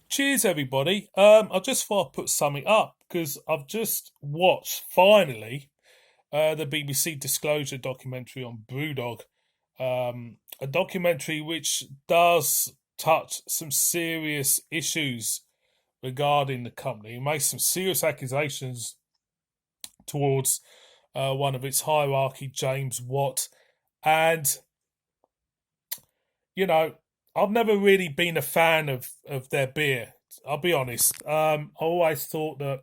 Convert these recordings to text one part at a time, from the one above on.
Cheers, everybody. I just thought I'd put something up because I've just watched finally the BBC Disclosure documentary on BrewDog, a documentary which does touch some serious issues regarding the company. It makes some serious accusations towards one of its hierarchy, James Watt, and you know, I've never really been a fan of their beer. I'll be honest. I always thought that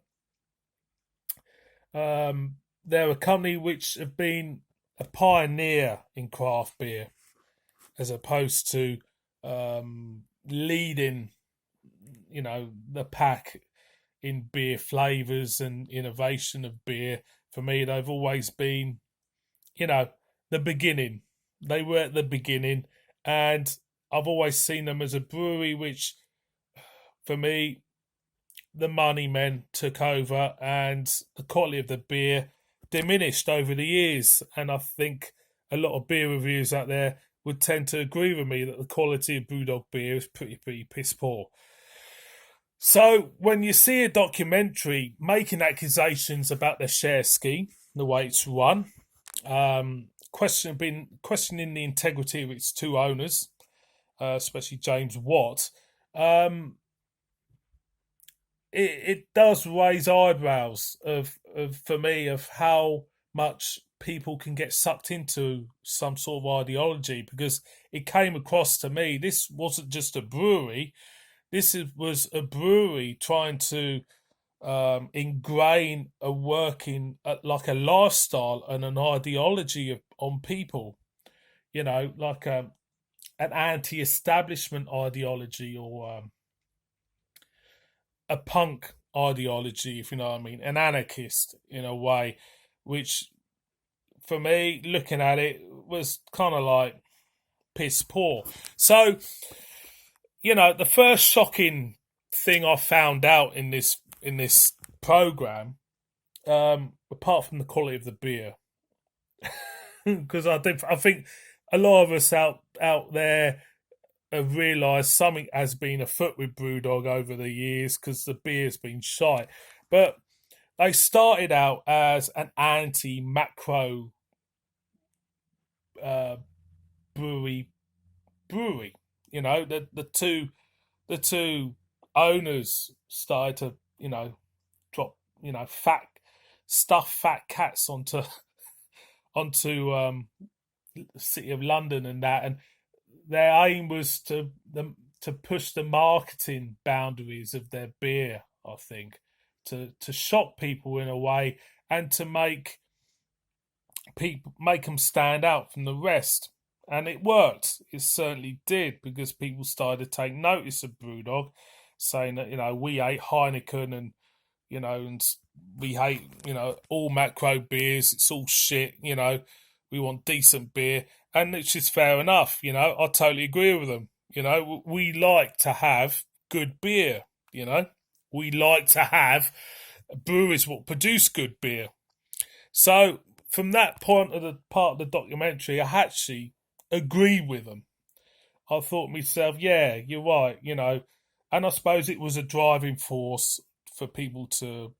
they're a company which have been a pioneer in craft beer, as opposed to leading, the pack in beer flavors and innovation of beer. For me, they've always been, you know, the beginning. They were at the beginning, and I've always seen them as a brewery which, for me, the money men took over and the quality of the beer diminished over the years. And I think a lot of beer reviewers out there would tend to agree with me that the quality of BrewDog beer is pretty piss poor. So when you see a documentary making accusations about their share scheme, the way it's run, questioning the integrity of its two owners, especially James Watt, it does raise eyebrows for me of how much people can get sucked into some sort of ideology, because it came across to me this wasn't just a brewery. Was a brewery trying to ingrain a working like a lifestyle and an ideology on people, like an anti-establishment ideology, or a punk ideology, if you know what I mean, an anarchist in a way, which for me, looking at it, was kind of like piss poor. So, the first shocking thing I found out in this program, apart from the quality of the beer, because I think a lot of us out there have realised something has been afoot with BrewDog over the years, because the beer's been shite. But they started out as an anti-macro brewery. The two owners started to drop fat cats onto the city of London and that, and their aim was to push the marketing boundaries of their beer. I think to shock people in a way, and to make them stand out from the rest. And it worked. It certainly did, because people started to take notice of BrewDog, saying that we hate Heineken, and and we hate all macro beers. It's all shit. We want decent beer, and it's just fair enough. I totally agree with them. We like to have good beer. We like to have breweries what produce good beer. So from that part of the documentary, I actually agree with them. I thought to myself, yeah, you're right, and I suppose it was a driving force for people to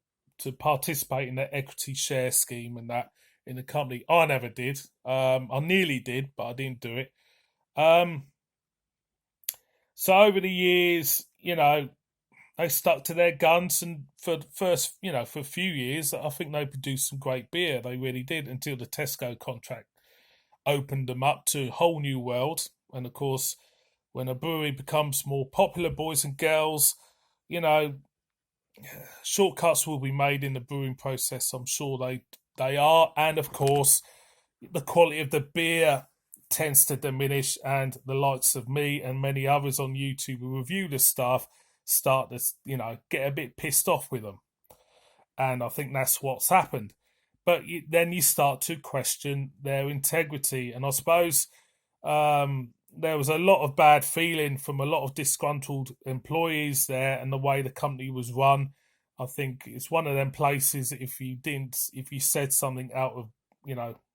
participate in the equity share scheme and that in the company. I never did. I nearly did, but I didn't do it. So over the years, they stuck to their guns, and for a few years, I think they produced some great beer. They really did, until the Tesco contract opened them up to a whole new world. And of course, when a brewery becomes more popular, boys and girls, shortcuts will be made in the brewing process. I'm sure they are. And of course, the quality of the beer tends to diminish, and the likes of me and many others on YouTube who review this stuff start to, get a bit pissed off with them. And I think that's what's happened. But then you start to question their integrity. And I suppose there was a lot of bad feeling from a lot of disgruntled employees there, and the way the company was run. I think it's one of them places, if you said something out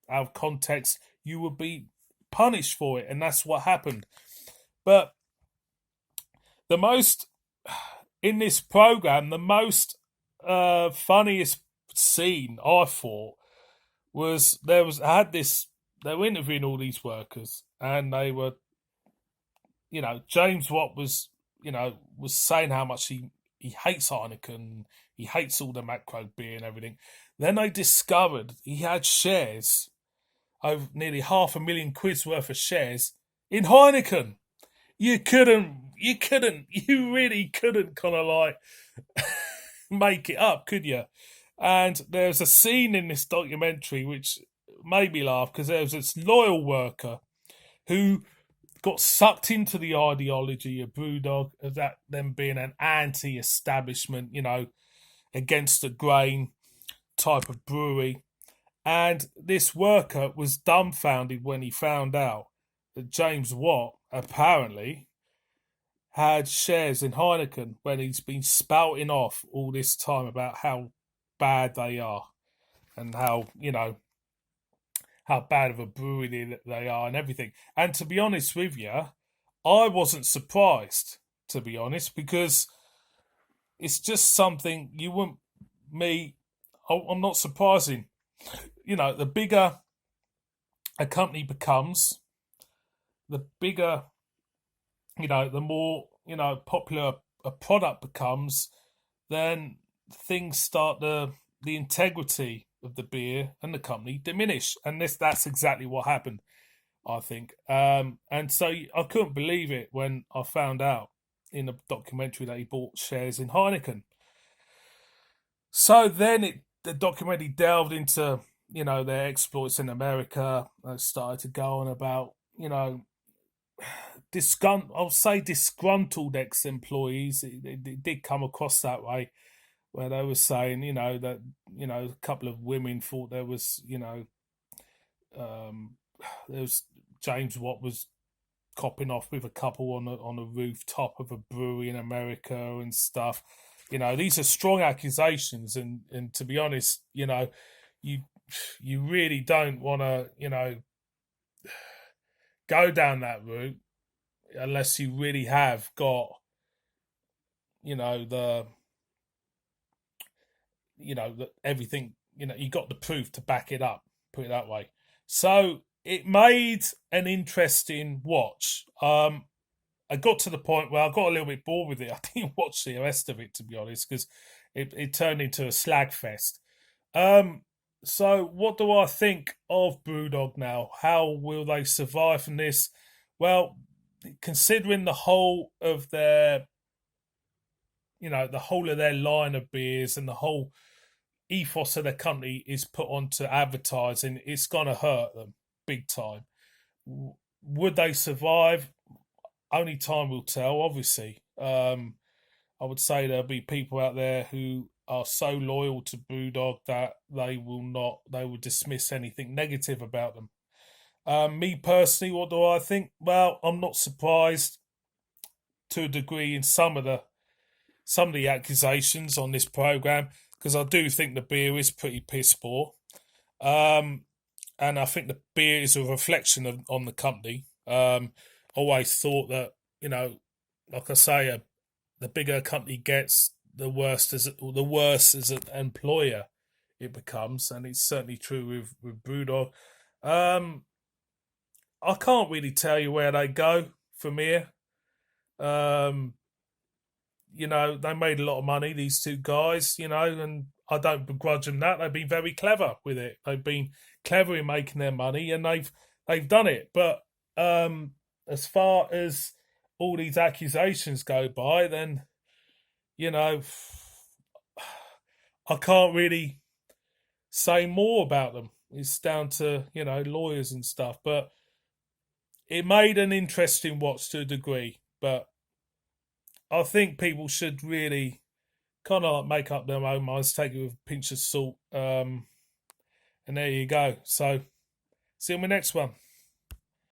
of context, you would be punished for it. And that's what happened. But the most in this program, the most funniest scene I thought was I had this. They were interviewing all these workers, and they were, James Watt was, was saying how much he hates Heineken, he hates all the macro beer and everything. Then they discovered he had shares, over nearly £500,000 worth of shares in Heineken. You really couldn't kind of like make it up, could you? And there's a scene in this documentary which made me laugh because there was this loyal worker who got sucked into the ideology of BrewDog, of that them being an anti-establishment, against the grain type of brewery. And this worker was dumbfounded when he found out that James Watt apparently had shares in Heineken when he's been spouting off all this time about how bad they are and how bad of a brewery they are and everything. And to be honest with you, I wasn't surprised, to be honest, because it's just something you wouldn't me. I'm not surprising. The bigger a company becomes, the bigger, the more, popular a product becomes, then things start the integrity of the beer and the company diminish. And that's exactly what happened, I think. And so I couldn't believe it when I found out in a documentary that he bought shares in Heineken. So then the documentary delved into, their exploits in America. I started to go on about, I'll say disgruntled ex-employees. It did come across that way, where they were saying, that, a couple of women thought there was, there was James Watt was copping off with a couple on a rooftop of a brewery in America and stuff. These are strong accusations, and to be honest, you really don't want to, go down that route unless you really have got, everything, you got the proof to back it up, put it that way. So it made an interesting watch. I got to the point where I got a little bit bored with it. I didn't watch the rest of it, to be honest, because it turned into a slag fest. So what do I think of BrewDog now? How will they survive from this? Well, considering the whole of their, the whole of their line of beers and the whole ethos of the company is put onto advertising, it's going to hurt them big time. Would they survive? Only time will tell, obviously. I would say there'll be people out there who are so loyal to BrewDog that they will dismiss anything negative about them. Me personally, what do I think? Well, I'm not surprised to a degree in some of the accusations on this program, because I do think the beer is pretty piss poor. And I think the beer is a reflection on the company. Always thought that, like I say, the bigger a company gets, the worse as an employer it becomes, and it's certainly true with BrewDog. I can't really tell you where they go from here. They made a lot of money, these two guys, and I don't begrudge them that. They've been very clever with it. They've been clever in making their money, and they've done it. But as far as all these accusations go by, then, I can't really say more about them. It's down to, lawyers and stuff. But it made an interesting watch to a degree. But I think people should really kind of make up their own minds, take it with a pinch of salt. And there you go. So, see you in the next one.